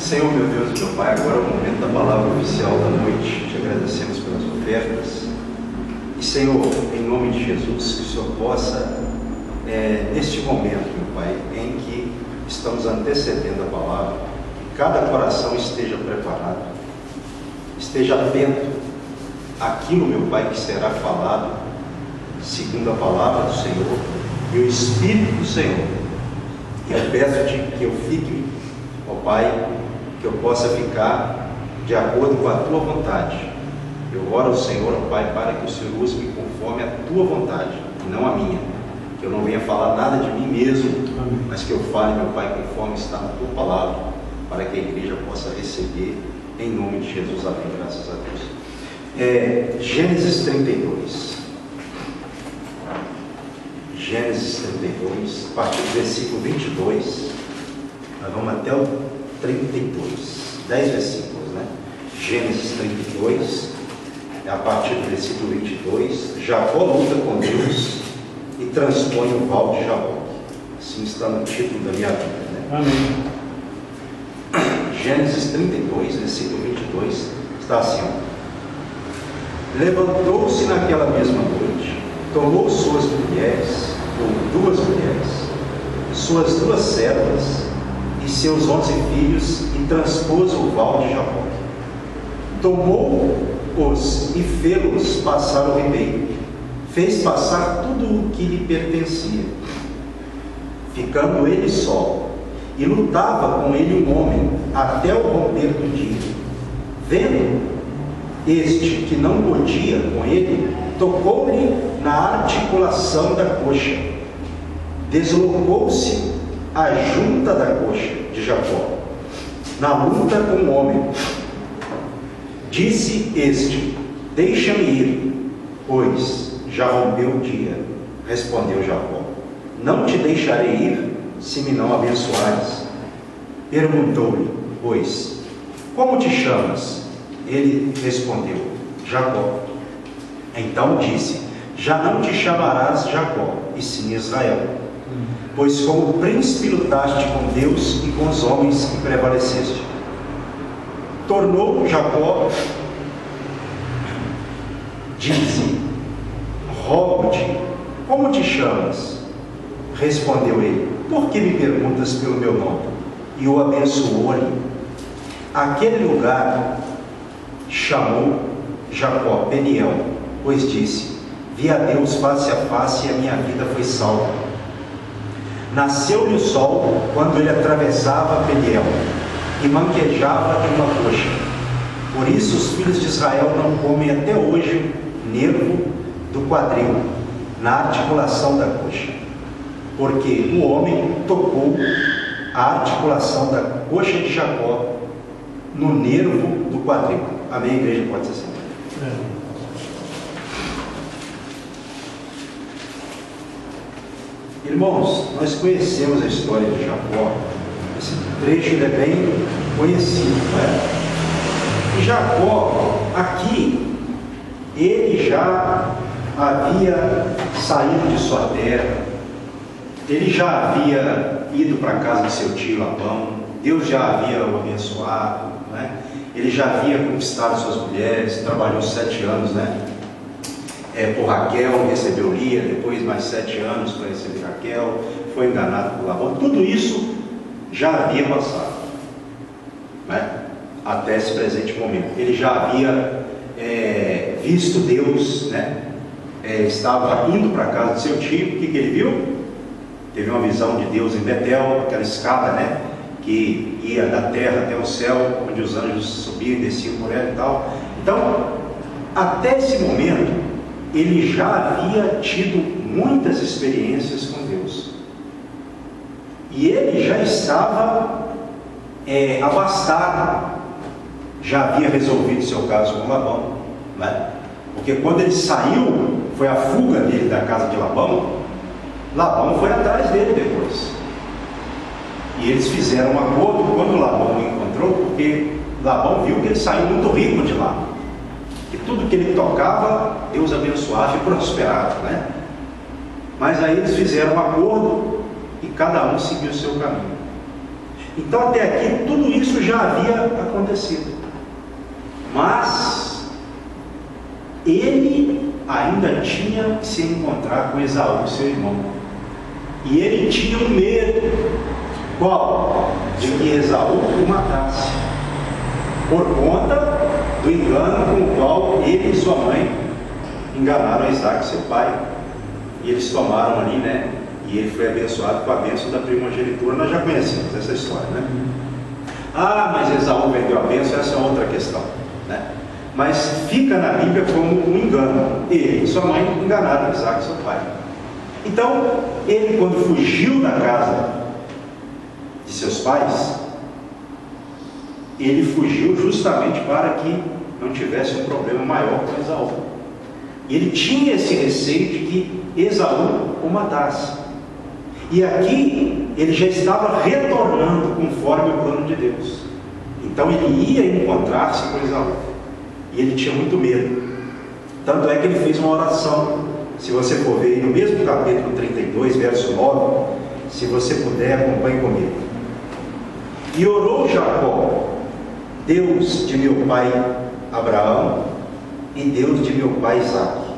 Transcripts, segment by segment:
Senhor, meu Deus e meu Pai, agora é o momento da palavra oficial da noite. Te agradecemos pelas ofertas. E, Senhor, em nome de Jesus, que o Senhor possa, neste momento, meu Pai, em que estamos antecedendo a palavra, que cada coração esteja preparado, esteja atento àquilo, meu Pai, que será falado, segundo a palavra do Senhor e o Espírito do Senhor. E eu peço-te que eu fique, ó Pai, que eu possa ficar de acordo com a Tua vontade. Eu oro ao Senhor, ó Pai, para que o Senhor use-me conforme a Tua vontade, e não a minha. Que eu não venha falar nada de mim mesmo, mas que eu fale, meu Pai, conforme está na Tua palavra, para que a igreja possa receber, em nome de Jesus. Amém. Graças a Deus. Gênesis 32. Gênesis 32, a partir do versículo 22, nós vamos até o 32, 10 versículos, né? Gênesis 32, a partir do versículo 22, Jacó luta com Deus e transpõe o val de Jaboque. Assim está no título da minha vida, né? Amém. Gênesis 32, versículo 22, está assim: levantou-se naquela mesma noite, tomou suas mulheres, ou 2 mulheres, suas 2 servas e seus 11 filhos, e transpôs o val de Jaboque. Tomou-os e fê-los passar o ribeiro, fez passar tudo o que lhe pertencia, ficando ele só, e lutava com ele um homem até o romper do dia. Vendo este que não podia com ele, tocou-lhe na articulação da coxa, deslocou-se a junta da coxa de Jacó, na luta com o homem. Disse este: deixa-me ir, pois já rompeu o dia. Respondeu Jacó: não te deixarei ir, se me não abençoares. Perguntou-lhe, pois, como te chamas? Ele respondeu: Jacó. Então disse: já não te chamarás Jacó, e sim Israel, pois como príncipe lutaste com Deus e com os homens que prevaleceste. Tornou Jacó, disse: rogo-te, como te chamas? Respondeu ele: por que me perguntas pelo meu nome? E o abençoou-lhe. Aquele lugar chamou Jacó Peniel, pois disse: vi a Deus face a face, e a minha vida foi salva. Nasceu-lhe o sol quando ele atravessava Peniel, e manquejava em uma coxa. Por isso os filhos de Israel não comem até hoje nervo do quadril, na articulação da coxa, porque o homem tocou a articulação da coxa de Jacó no nervo do quadril. Amém, igreja? Pode ser assim. Irmãos, nós conhecemos a história de Jacó. Esse trecho é bem conhecido, né? E Jacó, aqui, ele já havia saído de sua terra, ele já havia ido para a casa de seu tio Labão, Deus já havia o abençoado, né? Ele já havia conquistado suas mulheres, trabalhou 7 anos, né? Por Raquel, recebeu Lia, depois mais 7 anos para receber Raquel, foi enganado por Labão. Tudo isso já havia passado, né? Até esse presente momento. Ele já havia visto Deus, né? Estava indo para a casa de seu tio. O que ele viu? Teve uma visão de Deus em Betel, aquela escada, né? Que ia da terra até o céu, onde os anjos subiam e desciam por ela e tal. Então, até esse momento, ele já havia tido muitas experiências com Deus, e ele já estava abastado, já havia resolvido seu caso com Labão, né? Porque quando ele saiu, foi a fuga dele da casa de Labão, Labão foi atrás dele depois, e eles fizeram um acordo quando Labão o encontrou, porque Labão viu que ele saiu muito rico de lá, que tudo que ele tocava, Deus abençoava e prosperava, né? Mas aí eles fizeram um acordo e cada um seguiu o seu caminho. Então até aqui tudo isso já havia acontecido, mas ele ainda tinha que se encontrar com Esaú, seu irmão, e ele tinha um medo. Qual? De que Esaú o matasse, por conta do engano com o qual ele e sua mãe enganaram Isaac, seu pai, e eles tomaram ali, né? E ele foi abençoado com a bênção da primogenitura. Nós já conhecemos essa história, né? Ah, mas Esaú vendeu a bênção, essa é outra questão, né? Mas fica na Bíblia como um engano. Ele e sua mãe enganaram Isaac, seu pai. Então, ele, quando fugiu da casa de seus pais, ele fugiu justamente para que não tivesse um problema maior com Esaú. Ele tinha esse receio de que Esaú o matasse. E aqui ele já estava retornando conforme o plano de Deus. Então ele ia encontrar-se com Esaú. E ele tinha muito medo. Tanto é que ele fez uma oração. Se você for ver no mesmo capítulo 32, verso 9, se você puder, acompanhe comigo. E orou Jacó: Deus de meu pai Abraão e Deus de meu pai Isaque,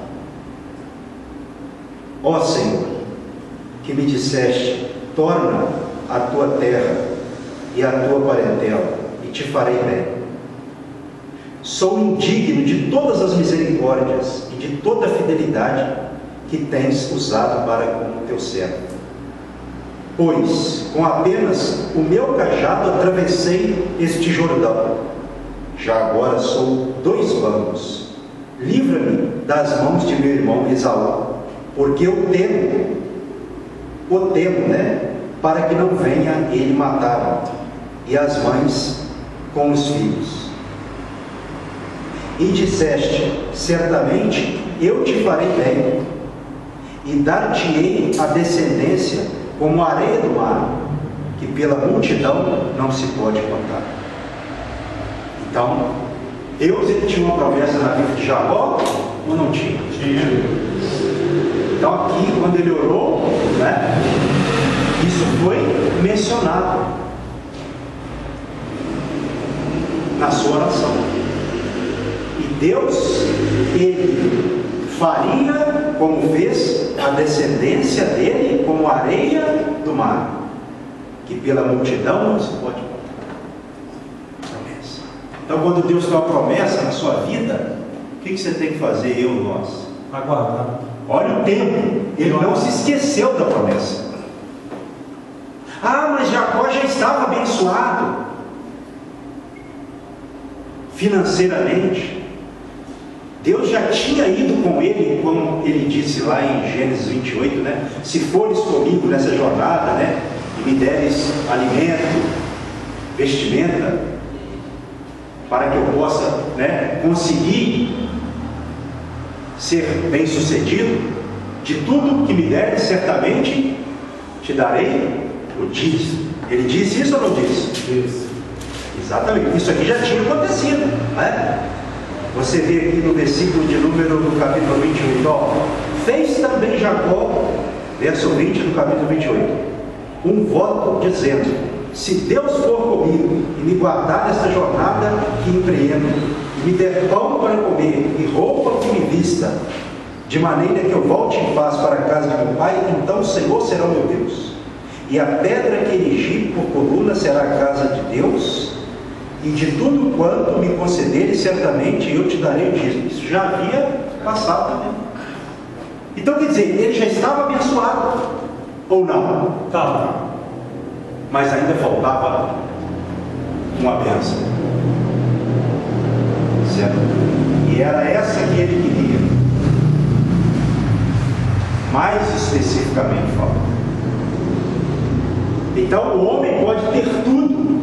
ó Senhor, que me disseste: torna a tua terra e a tua parentela, e te farei bem. Sou indigno de todas as misericórdias e de toda a fidelidade que tens usado para com o teu servo. Pois com apenas o meu cajado atravessei este Jordão. Já agora sou 2 bancos. Livra-me das mãos de meu irmão Esaú, porque eu temo, né? Para que não venha ele matar-me, e as mães com os filhos. E disseste: certamente eu te farei bem, e dar-te-ei a descendência como a areia do mar, que pela multidão não se pode contar. Então, Deus, ele tinha uma promessa na vida de Jacó ou não tinha? Tinha. Então aqui, quando ele orou, né, isso foi mencionado na sua oração. E Deus, ele faria como fez a descendência dele como a areia do mar, que pela multidão não se pode contar. Promessa. Então, quando Deus dá uma promessa na sua vida, o que você tem que fazer, eu e nós? Aguardar. Olha o tempo, ele não se esqueceu da promessa. Ah, mas Jacó já estava abençoado financeiramente. Deus já tinha ido com ele, como ele disse lá em Gênesis 28, né? Se fores comigo nessa jornada, né? E me deres alimento, vestimenta, para que eu possa, né, conseguir ser bem sucedido, de tudo que me deres, certamente te darei o dízimo. Ele disse isso ou não disse? Isso. Exatamente, isso aqui já tinha acontecido, né? Você vê aqui no versículo de número do capítulo 28, ó, fez também Jacó, verso 20 do capítulo 28, um voto dizendo: se Deus for comigo e me guardar nesta jornada que empreendo, e me der pão para comer e roupa que me vista, de maneira que eu volte em paz para a casa de meu pai, então o Senhor será o meu Deus, e a pedra que erigi por coluna será a casa de Deus, e de tudo quanto me concederes, certamente eu te darei o dízimo. Isso já havia passado também. Então, quer dizer, ele já estava abençoado, ou não? Estava. Mas ainda faltava uma bênção, certo? E era essa que ele queria, mais especificamente falando. Então o homem pode ter tudo,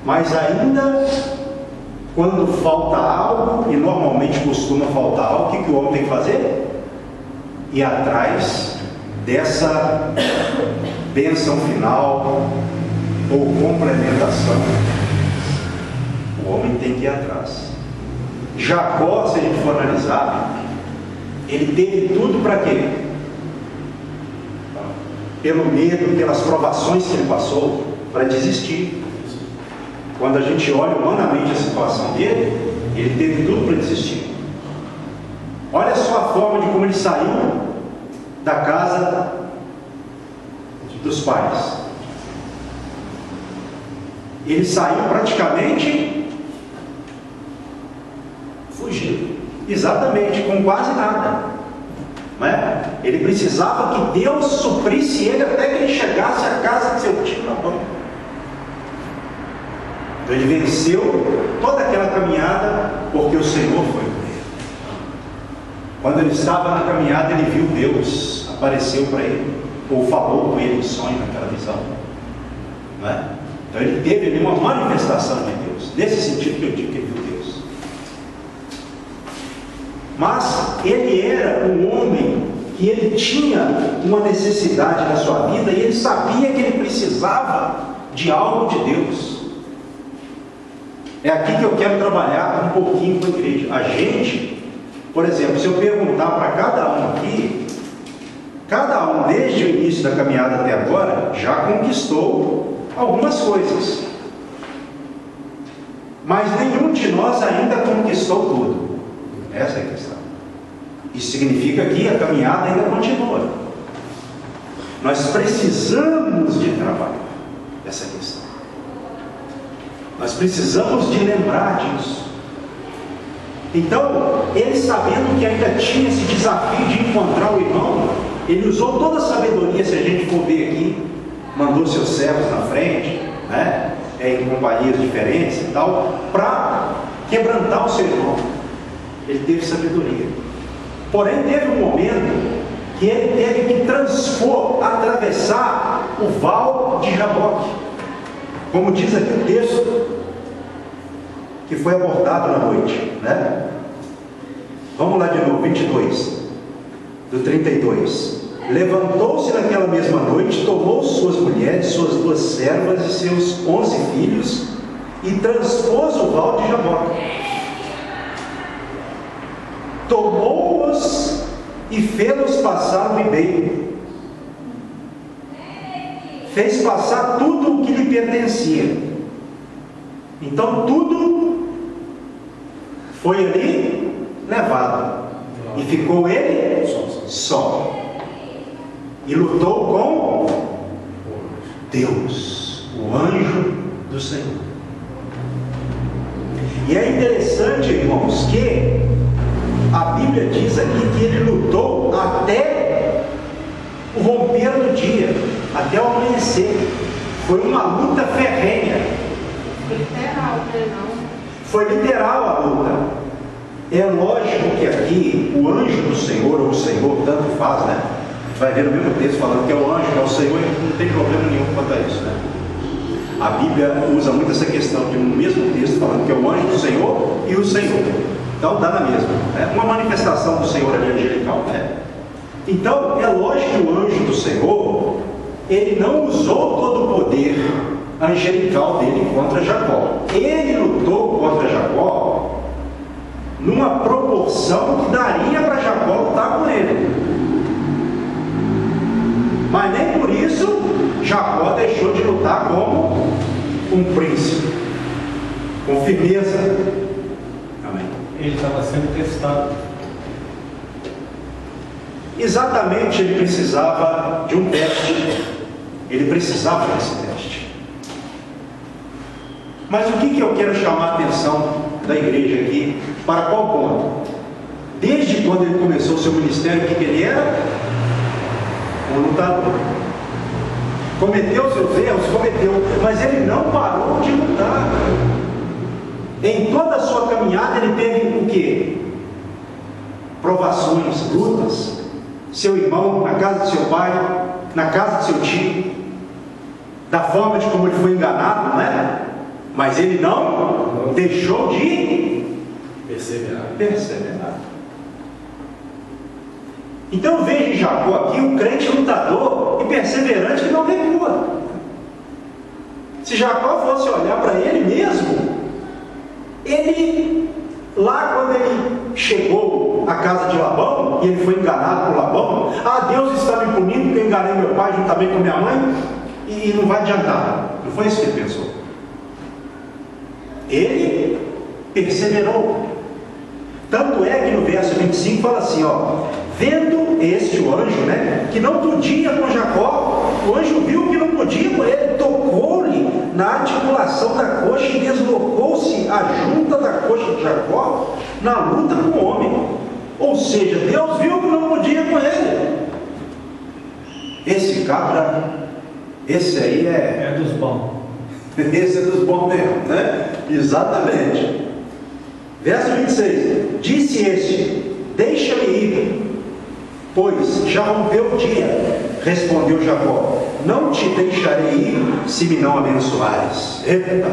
mas ainda quando falta algo, e normalmente costuma faltar algo, o que o homem tem que fazer? Ir atrás dessa bênção final ou complementação. O homem tem que ir atrás. Jacó, se a gente for analisar, ele teve tudo para quê? pelo medo, pelas provações que ele passou, para desistir. Quando a gente olha humanamente a situação dele, ele teve tudo para desistir. Olha só a forma de como ele saiu da casa dos pais. Ele saiu praticamente fugindo. Exatamente, com quase nada. Não é? Ele precisava que Deus suprisse ele até que ele chegasse à casa de seu tio Labão. Então ele venceu toda aquela caminhada porque o Senhor foi com ele. Quando ele estava na caminhada, ele viu Deus, apareceu para ele, ou falou com ele em sonho, naquela visão. Não é? Então ele teve ali uma manifestação de Deus, nesse sentido que eu digo que ele viu Deus. Mas ele era um homem que ele tinha uma necessidade na sua vida e ele sabia que ele precisava de algo de Deus. É aqui que eu quero trabalhar um pouquinho com a igreja. A gente, por exemplo, se eu perguntar para cada um aqui, cada um desde o início da caminhada até agora já conquistou algumas coisas, mas nenhum de nós ainda conquistou tudo. Essa é a questão. Isso significa que a caminhada ainda continua. Nós precisamos de trabalhar essa questão. Nós precisamos de lembrar disso. Então, ele sabendo que ainda tinha esse desafio de encontrar o irmão, ele usou toda a sabedoria, se a gente for ver aqui, mandou seus servos na frente, né, em companhias diferentes e tal, para quebrantar o seu irmão. Ele teve sabedoria. Porém, teve um momento que ele teve que atravessar o val de Jaboque. Como diz aqui o texto que foi abordado na noite, né? Vamos lá de novo, 22, do 32. Levantou-se naquela mesma noite, tomou suas mulheres, suas 2 servas e seus 11 filhos e transpôs o val de Jaboque. Tomou-os e fê-los passar o ribeiro. Fez passar tudo o que lhe pertencia. Então tudo foi ali levado. E ficou ele só. E lutou com Deus, o anjo do Senhor. E é interessante, irmãos, que a Bíblia diz aqui que ele lutou até o romper do dia, até o amanhecer. Foi uma luta ferrenha. Literal, não? Foi literal a luta. É lógico que aqui o anjo do Senhor, ou o Senhor, tanto faz, né? Vai ver no mesmo texto falando que é o anjo, que é o Senhor, e não tem problema nenhum quanto a isso, né? A Bíblia usa muito essa questão de no mesmo texto falando que é o anjo do Senhor e o Senhor. Então dá na mesma, né? Uma manifestação do Senhor ali angelical, né? Então é lógico que o anjo do Senhor, ele não usou todo o poder angelical dele contra Jacó. Ele lutou contra Jacó numa proporção que daria para Jacó lutar com ele. Mas nem por isso Jacó deixou de lutar como um príncipe, com firmeza. Amém. Ele estava sendo testado. Exatamente, ele precisava de um teste. Ele precisava desse teste. Mas o que eu quero chamar a atenção da igreja aqui? Para qual ponto? Desde quando ele começou o seu ministério, o que ele era? Um lutador. Cometeu seus erros? Cometeu. Mas ele não parou de lutar. Em toda a sua caminhada ele teve o quê? Provações, lutas. Seu irmão, na casa de seu pai, na casa de seu tio, da forma de como ele foi enganado, não é? Mas ele não deixou de perseverar. Então veja em Jacó aqui um crente lutador e perseverante que não recua. Se Jacó fosse olhar para ele mesmo, ele, lá quando ele chegou à casa de Labão, e ele foi enganado por Labão. Ah, Deus está me punindo porque eu enganei meu pai juntamente com minha mãe e não vai adiantar. Não foi isso que ele pensou. Ele perseverou. Tanto é que no verso 25 fala assim, ó: vendo este o anjo, né, que não podia com Jacó, o anjo viu que não podia com ele, tocou-lhe na articulação da coxa e deslocou-se a junta da coxa de Jacó na luta com o homem. Ou seja, Deus viu que não podia com ele. Esse cabra, esse aí É dos bons. esse é dos bons mesmo, né? Exatamente. Verso 26: disse este: deixa-me ir, pois já rompeu o dia. Respondeu Jacó: não te deixarei ir, se me não abençoares. Eita,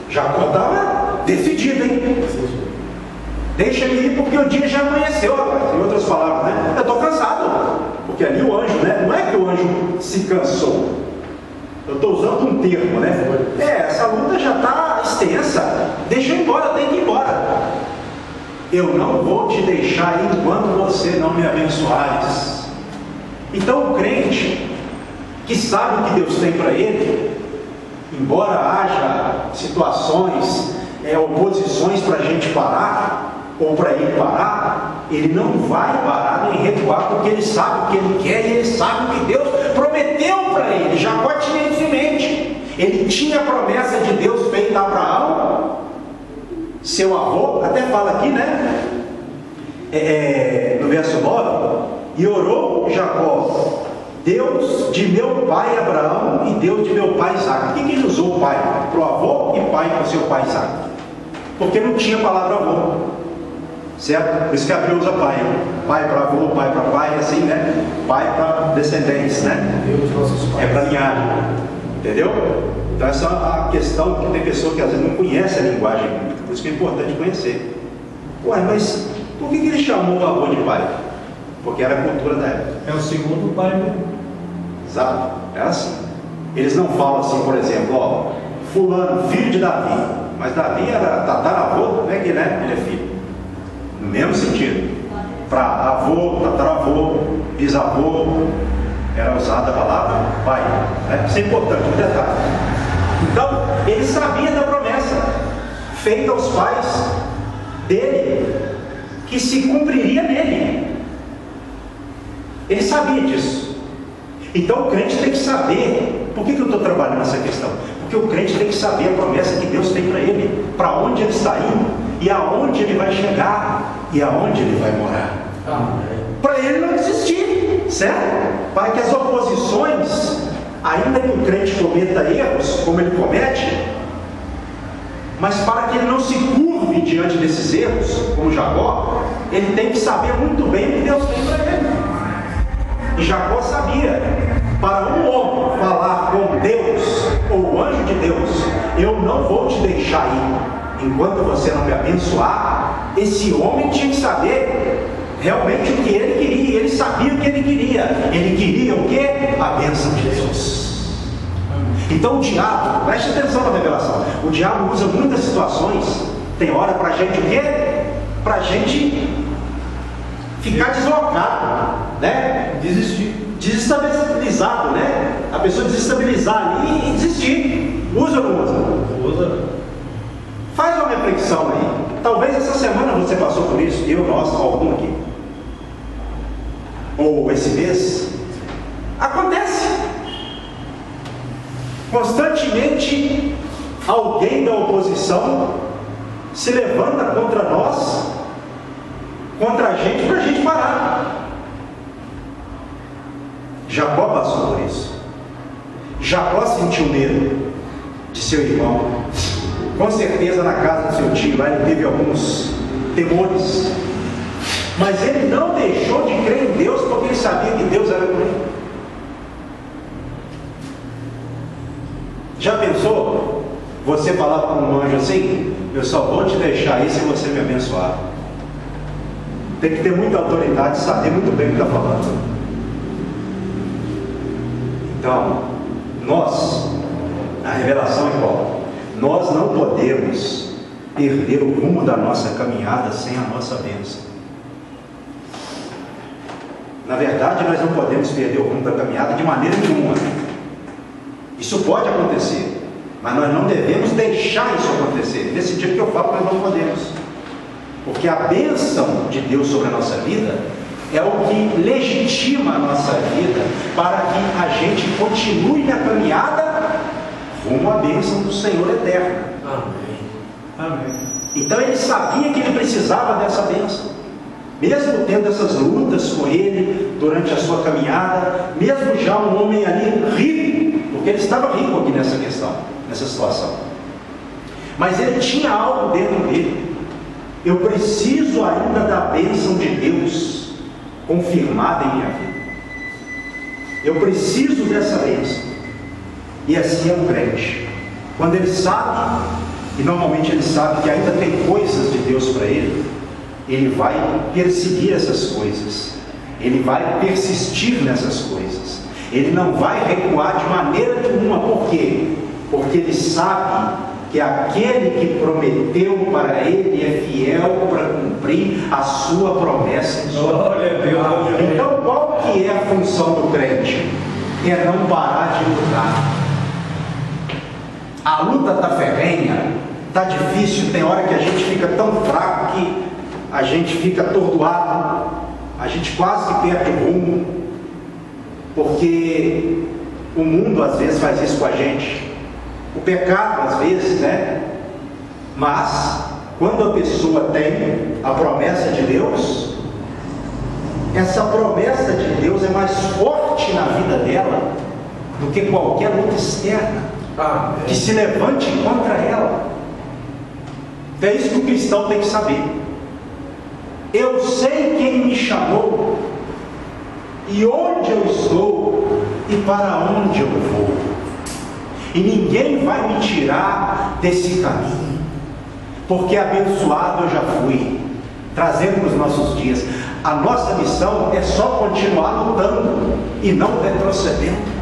Jacó estava decidido, hein? Deixa-me ir porque o dia já amanheceu, rapaz. Em outras palavras, né? Eu estou cansado. Porque ali o anjo, né? Não é que o anjo se cansou. Eu estou usando um termo, né? Essa luta já está extensa. Deixa eu ir embora, tem que ir embora. Eu não vou te deixar ir enquanto você não me abençoares. Então o crente que sabe o que Deus tem para ele, embora haja situações, oposições para a gente parar, ou para ele parar, ele não vai parar nem recuar, porque ele sabe o que ele quer e ele sabe o que Deus prometeu para ele. Jacó tinha isso em mente. Ele tinha a promessa de Deus feita a Abraão, seu avô. Até fala aqui, né, no verso 9: e orou Jacó: Deus de meu pai Abraão e Deus de meu pai Isaque. Por que ele usou o pai para o avô e pai para o seu pai Isaque? Porque não tinha palavra avô, certo? Por isso que a Bíblia usa pai. Pai para avô, pai para pai, assim, né? Pai para descendentes, né? É para linhagem, entendeu? Então essa é a questão que tem pessoa que às vezes não conhece a linguagem bíblica, por isso que é importante conhecer. Ué, mas por que ele chamou o avô de pai? Porque era a cultura da época. É o segundo pai mesmo. Exato, é assim. Eles não falam assim, por exemplo, ó, fulano, filho de Davi. Mas Davi era tataravô, como é que ele é? Ele é filho. No mesmo sentido. Para avô, tataravô, bisavô, era usada a palavra pai. Né? Isso é importante, um detalhe. Então, ele sabia da promessa feita aos pais dele, que se cumpriria nele. Ele sabia disso. Então o crente tem que saber. Por que eu estou trabalhando nessa questão? Porque o crente tem que saber a promessa que Deus tem para ele, para onde ele está indo, e aonde ele vai chegar, e aonde ele vai morar. Para ele não desistir, certo? Para que as oposições, ainda que o crente cometa erros, como ele comete, mas para que ele não se curve diante desses erros, como Jacó, ele tem que saber muito bem o que Deus tem para ele. E Jacó sabia: para um homem falar com Deus, ou o anjo de Deus, eu não vou te deixar ir enquanto você não me abençoar. Esse homem tinha que saber realmente o que ele queria. Ele sabia o que ele queria. Ele queria o quê? A bênção de Deus. Então o diabo, preste atenção na revelação, o diabo usa muitas situações. Tem hora para a gente o quê? Para a gente ficar deslocado, né? Desestabilizado, né? A pessoa desestabilizar ali e desistir. Usa ou não usa? Usa. Faz uma reflexão aí. Talvez essa semana você passou por isso, nós, algum aqui. Ou esse mês. Acontece. Constantemente alguém da oposição se levanta contra nós, contra a gente, para a gente parar. Jacó passou por isso. Jacó sentiu medo de seu irmão. Com certeza na casa do seu tio lá ele teve alguns temores. Mas ele não deixou de crer em Deus, porque ele sabia que Deus era com ele. Já pensou você falar para um anjo assim: eu só vou te deixar ir se você me abençoar? Tem que ter muita autoridade, saber muito bem o que está falando. Então, nós, a revelação é qual? Nós não podemos perder o rumo da nossa caminhada sem a nossa bênção. Na verdade, nós não podemos perder o rumo da caminhada de maneira nenhuma. Isso pode acontecer, mas nós não devemos deixar isso acontecer. Nesse sentido que eu falo, nós não podemos. Porque a bênção de Deus sobre a nossa vida é o que legitima a nossa vida para que a gente continue na caminhada rumo à bênção do Senhor eterno. Amém. Amém. Então ele sabia que ele precisava dessa bênção. Mesmo tendo essas lutas com ele durante a sua caminhada, mesmo já um homem ali rico, porque ele estava rico aqui nessa questão, nessa situação. Mas ele tinha algo dentro dele. Eu preciso ainda da bênção de Deus confirmada em minha vida. Eu preciso dessa bênção. E assim é um crente. Quando ele sabe, e normalmente ele sabe que ainda tem coisas de Deus para ele vai perseguir essas coisas. Ele vai persistir nessas coisas. Ele não vai recuar de maneira nenhuma. Por quê? Porque ele sabe que aquele que prometeu para ele é fiel para cumprir a sua promessa. Então, qual que é a função do crente? É não parar de lutar. A luta está ferrenha, está difícil, tem hora que a gente fica tão fraco que a gente fica atordoado, a gente quase que perde o rumo, porque o mundo às vezes faz isso com a gente. O pecado às vezes, né? Mas quando a pessoa tem a promessa de Deus, essa promessa de Deus é mais forte na vida dela do que qualquer luta externa que se levante contra ela. Então é isso que o cristão tem que saber. Eu sei quem me chamou, e onde eu estou, e para onde eu vou. E ninguém vai me tirar desse caminho, porque abençoado eu já fui. Trazendo para os nossos dias, a nossa missão é só continuar lutando e não retrocedendo.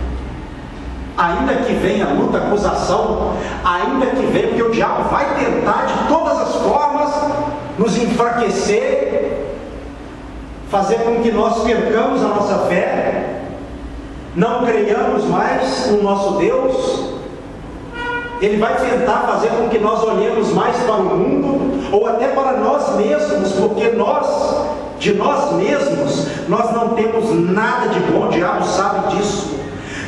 Ainda que venha a luta, a acusação, ainda que venha, porque o diabo vai tentar de todas as formas nos enfraquecer, fazer com que nós percamos a nossa fé, não creiamos mais no nosso Deus. Ele vai tentar fazer com que nós olhemos mais para o mundo, ou até para nós mesmos, porque nós, de nós mesmos, nós não temos nada de bom, o diabo sabe disso.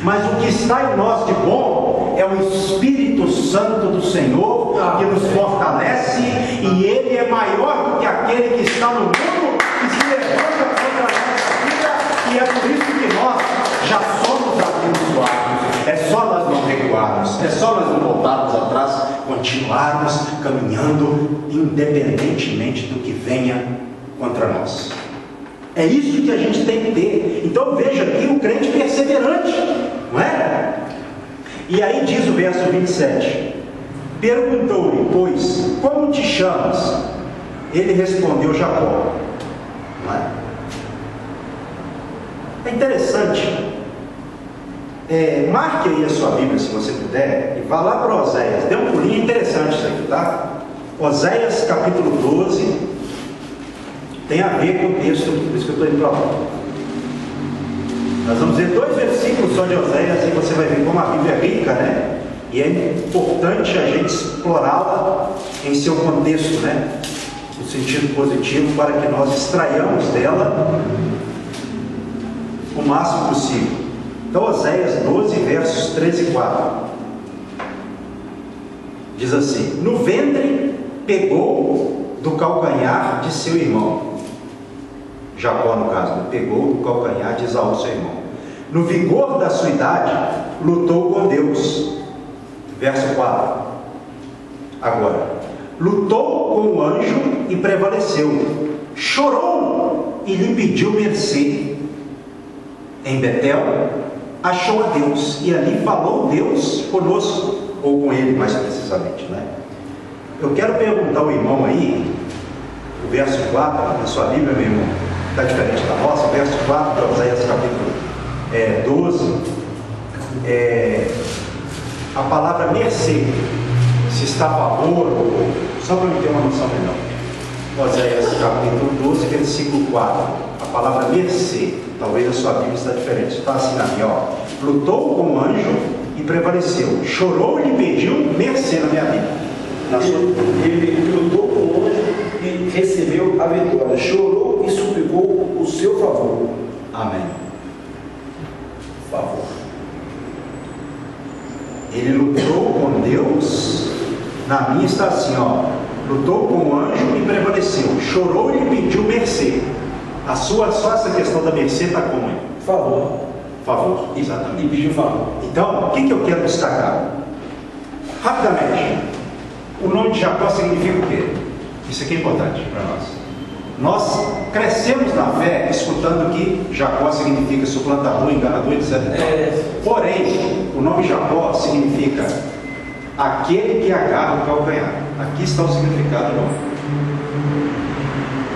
Mas o que está em nós de bom é o Espírito Santo do Senhor, que nos fortalece, e Ele é maior do que aquele que está no mundo, que se levanta contra a nossa vida, e é por isso que nós já somos abençoados. É só nós não recuarmos, é só nós não voltarmos atrás, continuarmos caminhando, independentemente do que venha contra nós. É isso que a gente tem que ter. Então veja aqui o crente perseverante, não é? E aí diz o verso 27, perguntou-lhe, pois, como te chamas? Ele respondeu, Jacó. Não é? É interessante. Marque aí a sua Bíblia, se você puder, e vá lá para Oséias. Dê um pulinho, interessante isso aqui, tá? Oséias capítulo 12, tem a ver com o texto, por isso que eu estou indo para lá. Nós vamos ver 2 versículos só de Oséias, e você vai ver como a Bíblia é rica, né? E é importante a gente explorá-la em seu contexto, né? No sentido positivo, para que nós extraiamos dela o máximo possível. Então, Oséias 12, versos 13 e 4. Diz assim: no ventre pegou do calcanhar de seu irmão. Jacó, no caso, pegou do calcanhar de Esaú, seu irmão. No vigor da sua idade, lutou com Deus. Verso 4. Agora, lutou com o anjo e prevaleceu. Chorou e lhe pediu mercê. Em Betel, achou a Deus, e ali falou Deus conosco, ou com ele mais precisamente, né? Eu quero perguntar ao irmão aí, o verso 4, na sua Bíblia, meu irmão, está diferente da nossa, o verso 4 de Oséias capítulo 12, a palavra mercê, se está a favor, só para eu ter uma noção melhor. Oséias capítulo 12, versículo 4. A palavra mercê, talvez a sua Bíblia está diferente, está assim na minha, ó. Lutou com o anjo e prevaleceu. Chorou e lhe pediu mercê na minha Bíblia. Ele lutou com o anjo e recebeu a vitória. Chorou e suplicou o seu favor. Amém. Favor. Ele lutou com Deus. Na minha está assim, ó. Lutou com o anjo e prevaleceu. Chorou e lhe pediu mercê. Só essa questão da mercê está como aí? Favor. Favor, exatamente. E pediu favor. Então, o que eu quero destacar? Rapidamente, o nome de Jacó significa o quê? Isso aqui é importante para nós. Nós crescemos na fé escutando que Jacó significa supplantador, enganador, etc. Porém, o nome Jacó significa aquele que agarra o calcanhar. Aqui está o significado do nome.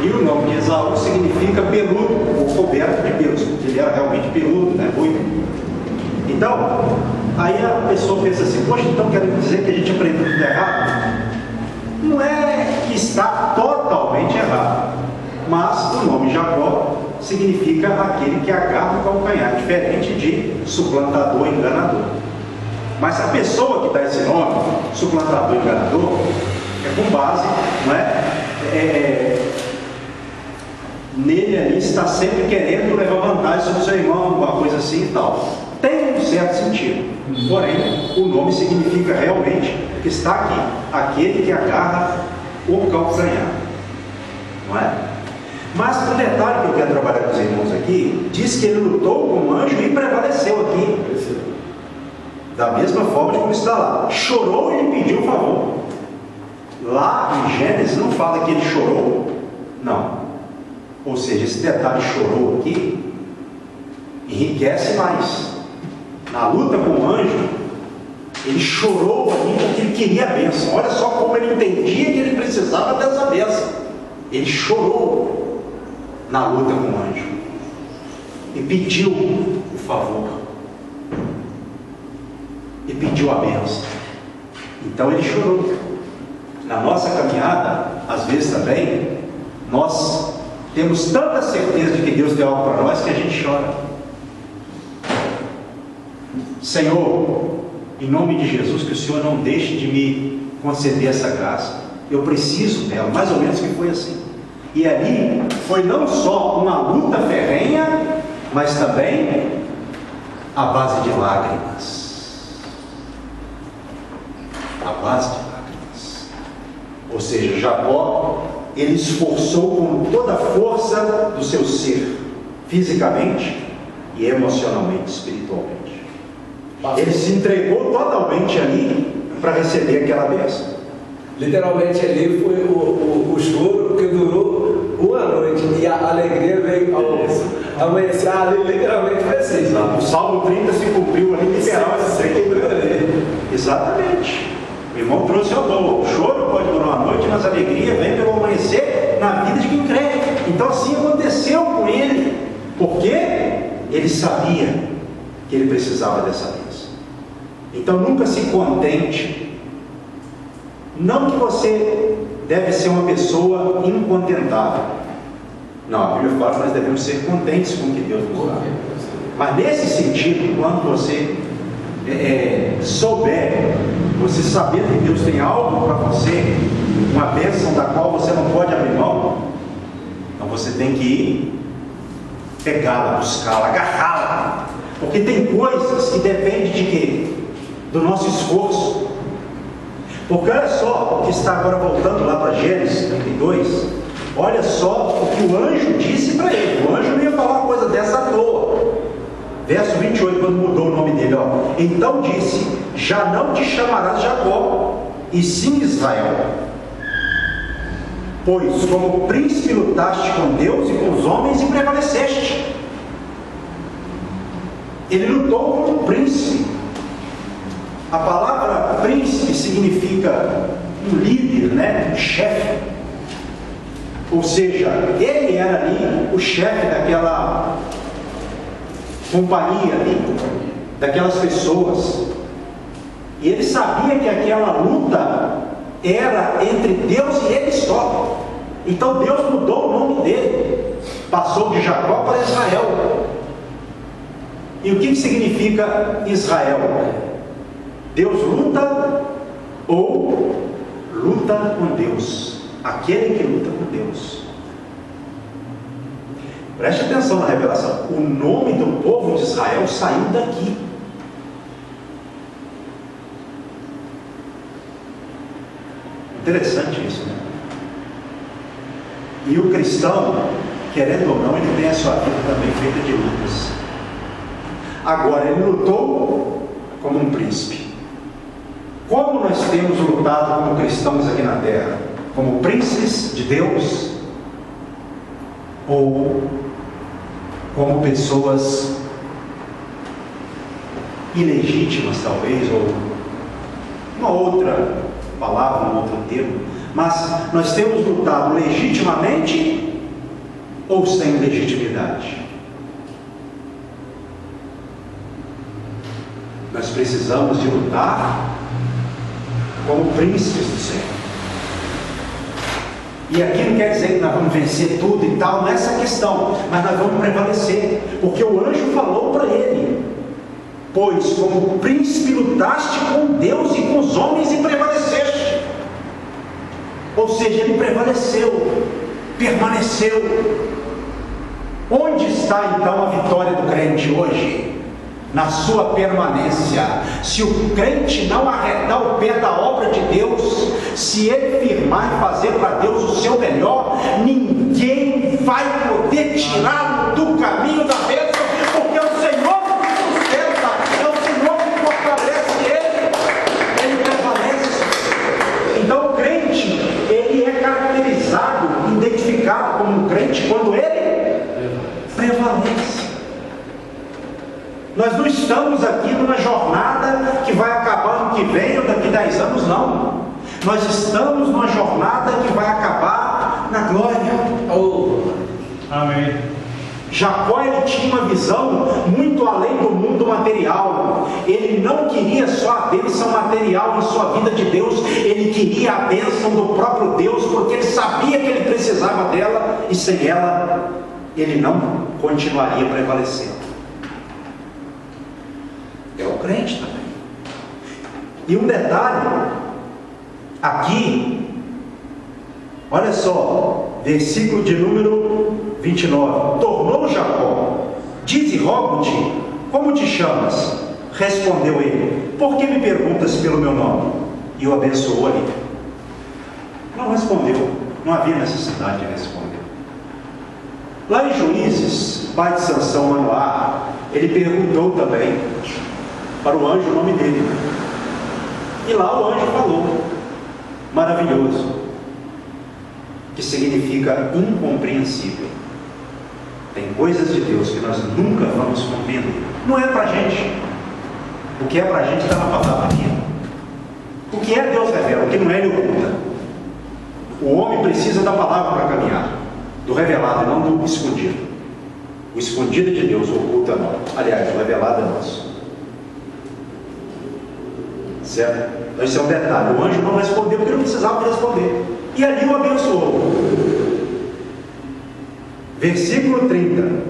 E o nome de Esaú significa peludo, ou coberto de pelos, porque ele era realmente peludo, né? Muito. Então, aí a pessoa pensa assim, poxa, então quero dizer que a gente aprendeu tudo errado? Não é que está totalmente errado, mas o nome Jacó significa aquele que agarra o calcanhar, diferente de suplantador, enganador. Mas a pessoa que dá esse nome, suplantador, enganador, é com base, não é? Nele ali está sempre querendo levar vantagem sobre o seu irmão, alguma coisa assim e tal. Tem um certo sentido, porém o nome significa realmente que está aqui, aquele que agarra o calcanhar, não é? Mas o detalhe que eu quero trabalhar com os irmãos aqui, diz que ele lutou com o anjo e prevaleceu aqui, da mesma forma como está lá, chorou e lhe pediu favor. Lá em Gênesis não fala que ele chorou, não. Ou seja, esse detalhe chorou aqui enriquece mais. Na luta com o anjo, ele chorou ali porque ele queria a bênção. Olha só como ele entendia que ele precisava dessa bênção. Ele chorou na luta com o anjo e pediu o favor e pediu a bênção. Então ele chorou. Na nossa caminhada, às vezes também, nós temos tanta certeza de que Deus tem algo para nós que a gente chora. Senhor, em nome de Jesus, que o Senhor não deixe de me conceder essa graça. Eu preciso dela, mais ou menos que foi assim. E ali foi não só uma luta ferrenha, mas também a base de lágrimas. A base de lágrimas. Ou seja, Jacó, ele esforçou com toda a força do seu ser, fisicamente e emocionalmente, espiritualmente. Ele se entregou totalmente ali para receber aquela bênção. Literalmente ali foi o choro que durou uma noite e a alegria veio ao amanhecer. Ali literalmente foi assim. O Salmo 30 se cumpriu ali, literalmente. Exatamente. O irmão trouxe ao dom. O choro pode durar uma noite, mas a alegria vem pelo amanhecer na vida de quem crê. Então assim aconteceu com ele, porque ele sabia que ele precisava dessa bênção. Então nunca se contente. Não que você deve ser uma pessoa incontentável. Não, a Bíblia fala que nós devemos ser contentes com o que Deus nos dá. Mas nesse sentido, quando você souber, você saber que Deus tem algo para você, uma bênção da qual você não pode abrir mão, então você tem que ir pegá-la, buscá-la, agarrá-la. Porque tem coisas que dependem de quê? Do nosso esforço. Porque olha só o que está agora voltando lá para Gênesis 32, olha só o que o anjo disse para ele. O anjo não ia falar uma coisa dessa à toa. Verso 28, quando mudou o nome dele, ó. Então disse: já não te chamarás Jacó, e sim Israel, pois como príncipe lutaste com Deus e com os homens e prevaleceste. Ele lutou como príncipe. A palavra príncipe significa um líder, né? Um chefe. Ou seja, ele era ali o chefe daquela companhia ali, daquelas pessoas. E ele sabia que aquela luta era entre Deus e ele só. Então Deus mudou o nome dele, passou de Jacó para Israel. E o que significa Israel? Deus luta ou luta com Deus? Aquele que luta com Deus. Preste atenção na revelação. O nome do povo de Israel saiu daqui. Interessante isso, né? E o cristão, querendo ou não, ele tem a sua vida também feita de lutas. Agora, ele lutou como um príncipe. Como nós temos lutado como cristãos aqui na terra? Como príncipes de Deus? Ou como pessoas ilegítimas, talvez, ou uma outra palavra, um outro termo, mas nós temos lutado legitimamente ou sem legitimidade? Nós precisamos de lutar como príncipes do Senhor. E aqui não quer dizer que nós vamos vencer tudo e tal, não é essa a questão, mas nós vamos prevalecer, porque o anjo falou para ele: pois como príncipe lutaste com Deus e com os homens e prevaleceste. Ou seja, ele prevaleceu, permaneceu. Onde está então a vitória do crente hoje? Na sua permanência. Se o crente não arredar o pé da obra de Deus, se ele firmar e fazer para Deus o seu melhor, ninguém vai poder tirá-lo do caminho da bênção, porque é o Senhor que sustenta, é o Senhor que fortalece ele prevalece. Então o crente, ele é caracterizado, identificado como um crente quando ele prevalece. Nós não estamos aqui numa jornada que vai acabar ano que vem ou daqui 10 anos, não. Nós estamos numa jornada que vai acabar na glória. Oh. Amém. Jacó, ele tinha uma visão muito além do mundo material. Ele não queria só a bênção material na sua vida de Deus, ele queria a bênção do próprio Deus, porque ele sabia que ele precisava dela, e sem ela, ele não continuaria prevalecendo. É o crente também. E um detalhe, aqui, olha só, versículo de número 29. Tornou Jacó: dize, rogo-te, como te chamas? Respondeu ele: por que me perguntas pelo meu nome? E o abençoou ali. Não respondeu, não havia necessidade de responder. Lá em Juízes, pai de Sansão, Manoá, ele perguntou também para o anjo o nome dele. E lá o anjo falou: maravilhoso, que significa incompreensível. Tem coisas de Deus que nós nunca vamos compreender. Não é para a gente. O que é para a gente está na palavra aqui. O que é Deus revela, o que não é ele oculta. O homem precisa da palavra para caminhar, do revelado e não do escondido. O escondido é de Deus, o oculto é nosso. Aliás, o revelado é nosso. Certo? Então esse é um detalhe. O anjo não respondeu porque não precisava responder. E ali o abençoou. Versículo 30.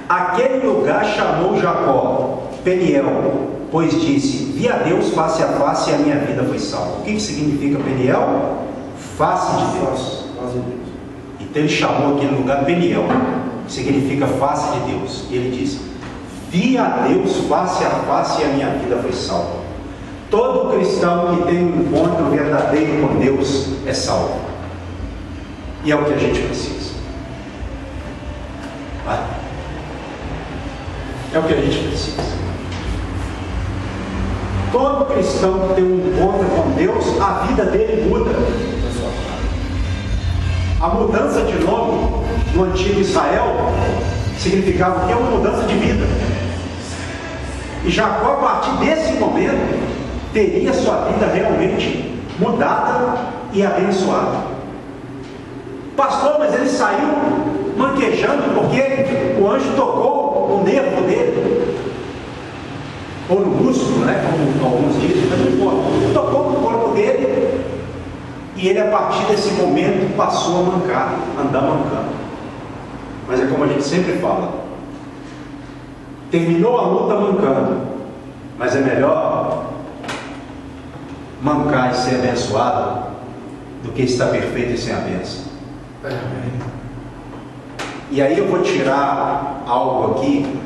Aquele lugar chamou Jacó Peniel, pois disse: vi a Deus face a face e a minha vida foi salva. O que significa Peniel? Face de Deus. Então ele chamou aquele lugar Peniel, que significa face de Deus. E ele disse: vi a Deus face a face e a minha vida foi salva. Todo cristão que tem um encontro verdadeiro com Deus é salvo. E é o que a gente precisa. Vai. É o que a gente precisa. Todo cristão que tem um encontro com Deus, a vida dele muda. A mudança de nome no antigo Israel significava que é uma mudança de vida. E Jacó, a partir desse momento, teria sua vida realmente mudada e abençoada. Pastor, mas ele saiu manquejando porque o anjo tocou o nervo dele, ou no músculo, né, como alguns dizem, mas não importa. Tocou no corpo dele e E ele, a partir desse momento, passou a mancar, andar mancando. Mas é como a gente sempre fala, terminou a luta mancando, mas é melhor mancar e ser abençoado do que estar perfeito e sem a bênção. E aí eu vou tirar algo aqui,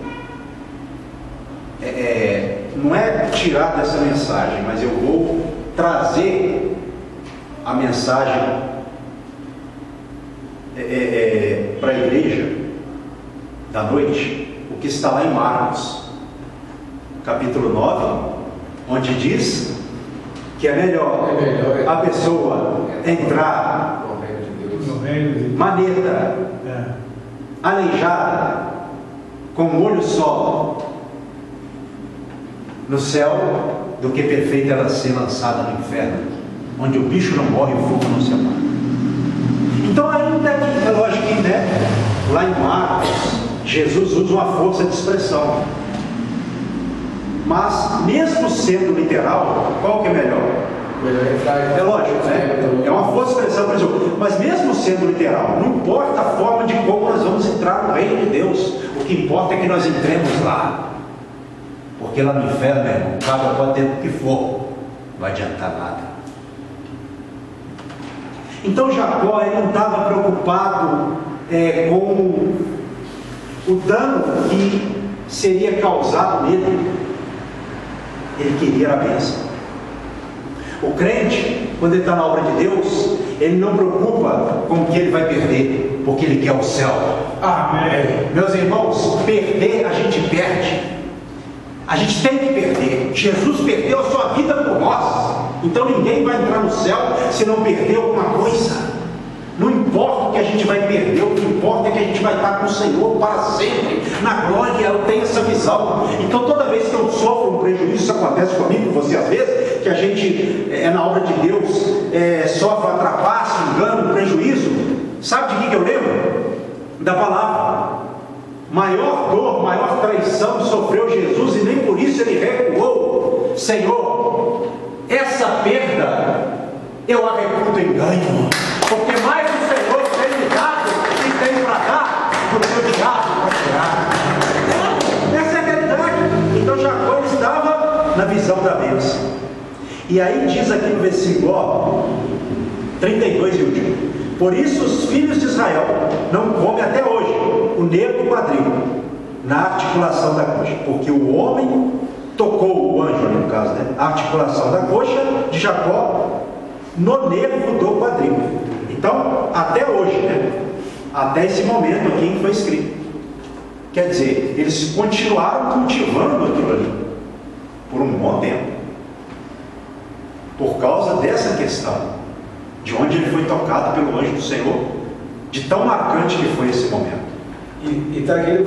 não é tirar dessa mensagem, mas eu vou trazer a mensagem para a igreja da noite, o que está lá em Marcos, capítulo 9, onde diz que é melhor a pessoa entrar maneta, aleijada, com um olho só no céu, do que perfeita ela ser lançada no inferno, onde o bicho não morre e o fogo não se apaga. Então, ainda que, é lógico que, né, lá em Marcos, Jesus usa uma força de expressão, mas mesmo sendo literal, qual que é melhor? É lógico, né? É uma força de expressão, por exemplo, mas mesmo sendo literal, não importa a forma de como nós vamos entrar no reino de Deus, o que importa é que nós entremos lá, porque lá no inferno, meu irmão, cada pode ter o que for, não vai adiantar nada. Então Jacó, ele não estava preocupado com o dano que seria causado nele, ele queria a bênção. O crente, quando ele está na obra de Deus, ele não preocupa com o que ele vai perder, porque ele quer o céu. Amém. Meus irmãos, perder a gente perde. A gente tem que perder. Jesus perdeu a sua vida por nós. Então ninguém vai entrar no céu se não perder alguma coisa. Não importa o que a gente vai perder, o que importa é que a gente vai estar com o Senhor para sempre, na glória. Eu tenho essa visão. Então toda vez que eu sofro um prejuízo, isso acontece comigo, com você às vezes, que a gente na obra de Deus sofre um trapaço, engano, prejuízo, sabe de que eu lembro? Da palavra. Maior dor, maior traição sofreu Jesus e nem por isso ele recuou. Senhor, essa perda eu a reputo em ganho, porque mais o Senhor tem me dado e tem para dar do que o diabo para tirar. Essa é a realidade. Então Jacó estava na visão da bênção. E aí diz aqui no versículo 32 e último: por isso os filhos de Israel não comem até hoje o nervo do quadril na articulação da coxa, porque o homem tocou, o anjo no caso, né, a articulação da coxa de Jacó no nervo do quadril. Então, até hoje, né, até esse momento aqui que foi escrito, quer dizer, eles continuaram cultivando aquilo ali por um bom tempo, por causa dessa questão, de onde ele foi tocado pelo anjo do Senhor, de tão marcante que foi esse momento. E está aqui,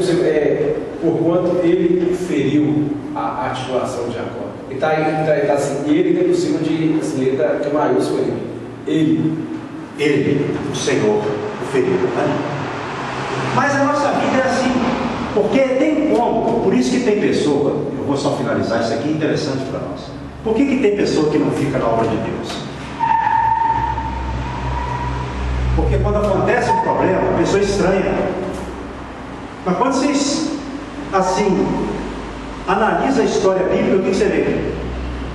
por quanto ele feriu a articulação de Jacó. E está assim, ele tem por cima de assim, letra que é maiúsculo ali. Ele, o Senhor, o feriu. Né? Mas a nossa vida é assim, porque tem como, por isso que tem pessoa, eu vou só finalizar isso aqui, interessante para nós. Por que tem pessoa que não fica na obra de Deus? Porque quando acontece um problema, a pessoa estranha. Mas quando vocês, assim, analisa a história bíblica, o que você vê?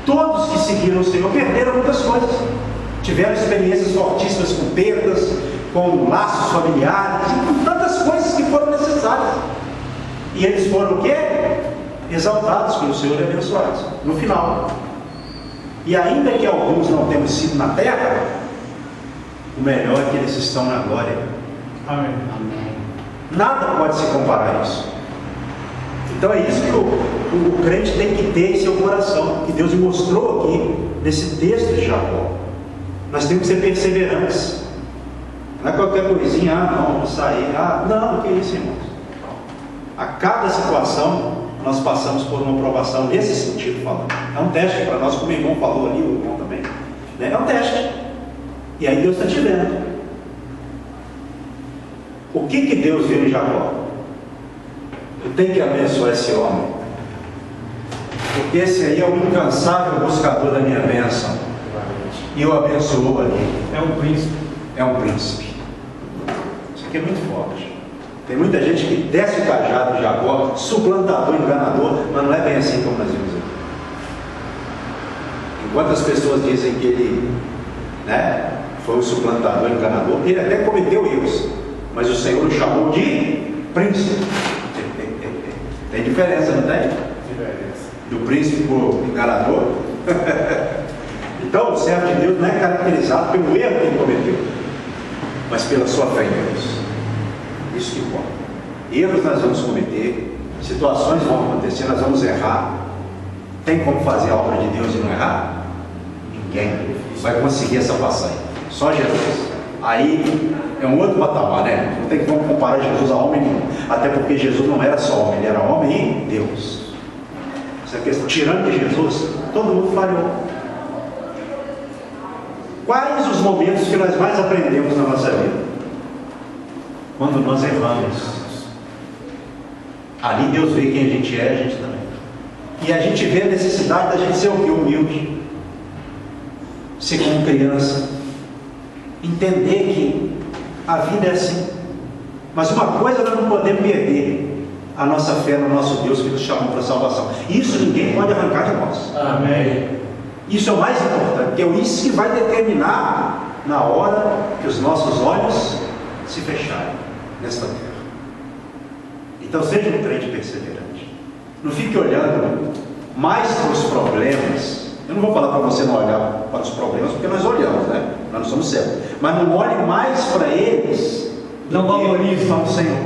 Todos que seguiram o Senhor perderam muitas coisas. Tiveram experiências fortíssimas com perdas, com laços familiares, e com tantas coisas que foram necessárias. E eles foram o quê? Exaltados pelo Senhor e abençoados, no final. E ainda que alguns não tenham sido na terra, o melhor é que eles estão na glória. Amém. Nada pode se comparar a isso. Então é isso que o crente tem que ter em seu coração, que Deus mostrou aqui nesse texto de Jacó. Nós temos que ser perseverantes. Não é qualquer coisinha, não, vou sair, não, que isso, irmãos. A cada situação nós passamos por uma provação nesse sentido falando. É um teste para nós, como o irmão falou ali, o irmão também. É um teste. E aí Deus está te vendo. O que Deus viu em Jacó? Eu tenho que abençoar esse homem, porque esse aí é o incansável buscador da minha bênção. e o abençoou ali. É um príncipe. É um príncipe. Isso aqui é muito forte. Tem muita gente que desce o cajado de Jacó, suplantador, enganador, mas não é bem assim como nós vimos aqui. Enquanto as pessoas dizem que ele, foi um suplantador, enganador, ele até cometeu erros, mas o Senhor o chamou de príncipe. Tem diferença, não tem? Do príncipe para o enganador. Então, o servo de Deus não é caracterizado pelo erro que ele cometeu, mas pela sua fé em Deus. Isso que importa. Erros nós vamos cometer, situações vão acontecer, nós vamos errar. Tem como fazer a obra de Deus e não errar? Ninguém vai conseguir essa passagem. Só Jesus. Aí é um outro patamar, né? Não tem como comparar Jesus a homem nenhum. Até porque Jesus não era só homem, ele era homem e Deus. Essa questão, tirando de Jesus, todo mundo falhou. Quais os momentos que nós mais aprendemos na nossa vida? Quando nós erramos. Ali Deus vê quem a gente é, a gente também. E a gente vê a necessidade da gente ser o que? Humilde. Ser como criança. Entender que a vida é assim. Mas uma coisa nós não podemos perder: a nossa fé no nosso Deus que nos chamou para a salvação. Isso ninguém pode arrancar de nós. Amém. Isso é o mais importante, porque é isso que vai determinar na hora que os nossos olhos se fecharem nesta terra. Então seja um crente perseverante. Não fique olhando mais para os problemas. Eu não vou falar para você não olhar para os problemas, porque nós olhamos, né? Nós não somos cegos. Mas não olhe mais para eles. Não valorize para o Senhor.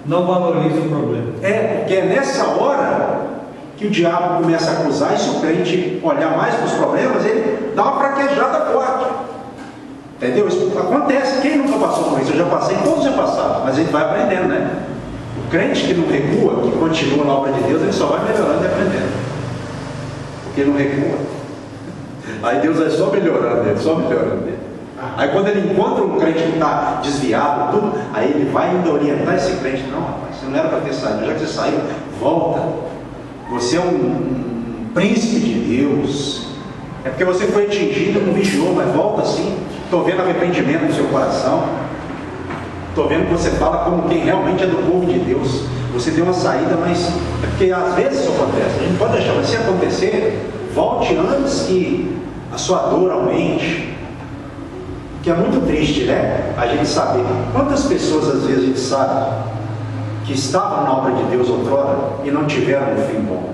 Não valorize o problema. Porque é nessa hora que o diabo começa a acusar, e se o crente olhar mais para os problemas, ele dá uma fraquejada forte. Entendeu? Isso acontece. Quem nunca passou por isso? Eu já passei, todos já passaram, mas a gente vai aprendendo, né? O crente que não recua, que continua na obra de Deus, ele só vai melhorando e aprendendo. Porque ele não recua. Aí Deus vai só melhorando ele, só melhorando ele. Aí quando ele encontra um crente que está desviado, tudo, aí ele vai ainda orientar esse crente: não, rapaz, você não era para ter saído, já que você saiu, volta. Você é um príncipe de Deus. É porque você foi atingido, não vigiou, mas volta sim. Estou vendo arrependimento no seu coração. Estou vendo que você fala como quem realmente é do povo de Deus. Você deu uma saída, mas é porque às vezes isso acontece. A gente pode deixar, mas se acontecer, volte antes que a sua dor aumente. Que é muito triste, né? A gente saber quantas pessoas às vezes a gente sabe que estavam na obra de Deus outrora e não tiveram um fim bom.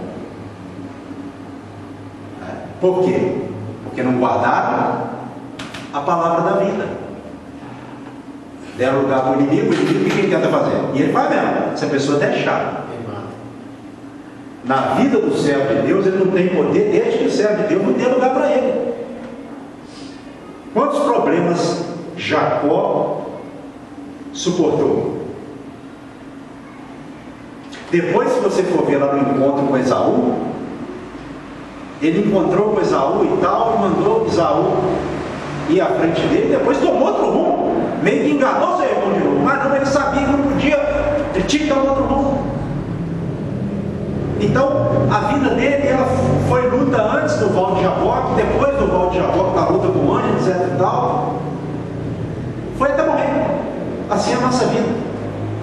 Por quê? Porque não guardaram a palavra da vida. Deram lugar para o inimigo quem tenta fazer? E ele vai mesmo, se a pessoa deixar. Na vida do servo de Deus, ele não tem poder desde que o servo de Deus não dê lugar para ele. Quantos problemas Jacó suportou? Depois, se você for ver lá no encontro com Esaú, ele encontrou com Esaú e tal, e mandou Esaú ir à frente dele, depois tomou outro rumo, meio que enganou seu irmão de novo. Mas não, ele sabia que não podia, ele tinha que dar um outro rumo. Então, a vida dele, ela foi luta antes do Val de Jaboque, depois do Val de Jaboque, na luta com o anjo, etc e tal, foi até morrer. Assim é a nossa vida,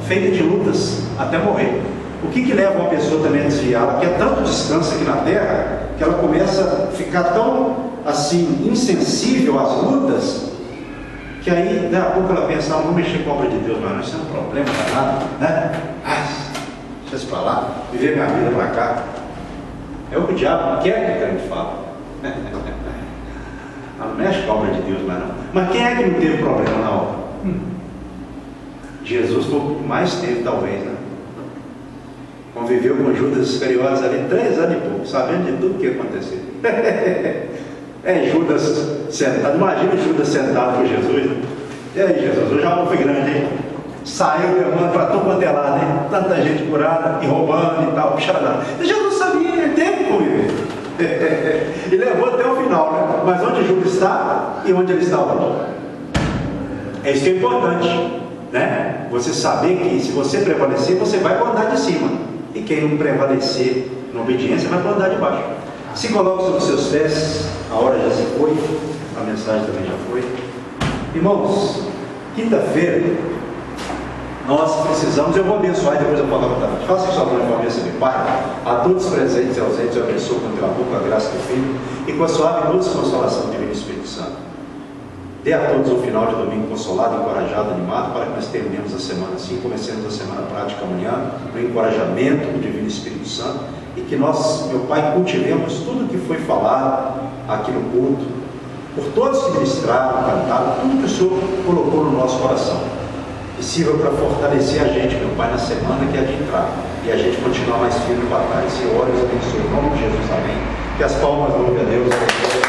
feita de lutas até morrer. O que leva uma pessoa também a desviar? Ela quer tanto descanso aqui na terra, que ela começa a ficar tão, assim, insensível às lutas, que aí, daqui a pouco ela pensa: não vou mexer com a obra de Deus, mas isso é um problema danado, né? Deixa eu falar, viver minha vida para cá. É o que o diabo quer que a gente fale. Não mexe com a obra de Deus, mas não. Mas quem é que não teve problema na obra? Jesus foi o que mais teve, talvez, né? Conviveu com Judas Iscariotes ali 3 anos e pouco, sabendo de tudo o que aconteceu. Judas sentado, imagina Judas sentado com Jesus, né? E aí, Jesus, hoje a aula foi grande, hein? Saiu levando para todo quanto é lado, hein? Tanta gente curada e roubando e tal, puxada. Jesus sabia, ele teve que conviver. E levou até o final, né? Mas onde Judas está e onde ele está hoje? É isso que é importante, né? Você saber que se você prevalecer, você vai para andar de cima. E quem não prevalecer na obediência vai para andar de baixo. Se coloque sobre os seus pés, a hora já se foi. Amém. mensagem também já foi. Irmãos, quinta-feira, nós precisamos, eu vou abençoar e depois eu falo da tarde. Faça sua mão em favor de Pai, a todos os presentes e ausentes, eu abençoo com o teu amor, com a graça do Filho e com a suave e doce consolação do Divino Espírito Santo. Dê a todos um final de domingo consolado, encorajado, animado, para que nós terminemos a semana assim, comecemos a semana prática amanhã, no encorajamento do Divino Espírito Santo, e que nós, meu Pai, cultivemos tudo o que foi falado aqui no culto, por todos que ministraram, cantaram, tudo que o Senhor colocou no nosso coração, e sirva para fortalecer a gente, meu Pai, na semana que é de entrar, e a gente continuar mais firme para trás. E oro e abençoe em nome de Jesus, amém. Que as palmas louvem a Deus.